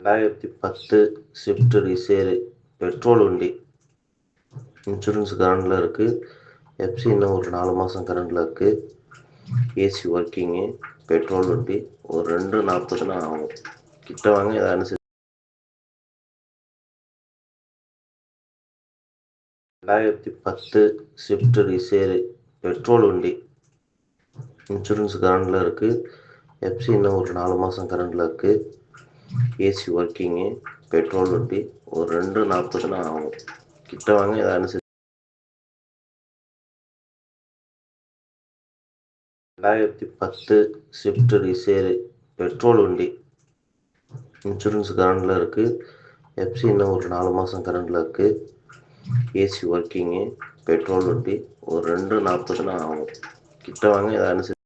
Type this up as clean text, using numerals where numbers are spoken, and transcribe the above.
2010 Swift desire petrol வண்டி. Insurance கரண்டில் இருக்குது. எஃப்சி இன்னும் ஒரு 4 மாதம் கரண்டில் இருக்குது. ஏசி ஒர்க்கிங்கு, பெட்ரோல் வண்டி. ஒரு 2:40 ஆகும். கிட்ட வாங்க, இதை அனுசரிச்சு. 2010 ஸ்விஃப்ட் டிசைர் பெட்ரோல் வண்டி. இன்சூரன்ஸ் கரண்டில் இருக்குது. எஃப்சி இன்னும் ஒரு 4 மாதம் கரண்டில் இருக்குது. ஏசி ஒர்க்கிங்கு, பெட்ரோல் வண்டி. ஒரு 2:40 ஆகும். கிட்ட வாங்க, இதை அனுசரிச்சு. 2010 ஸ்விஃப்ட் டிசைர் பெட்ரோல் வண்டி. இன்சூரன்ஸ் கரண்டில் இருக்குது. எஃப்சி இன்னும் ஒரு 4 மாதம் கரண்டில் இருக்குது. ஏசி ஒர்க்கிங்கு, பெட்ரோல் வண்டி. ஒரு 2:40 ஆகும். கிட்ட வாங்க, இதை அனுசரிச்சு.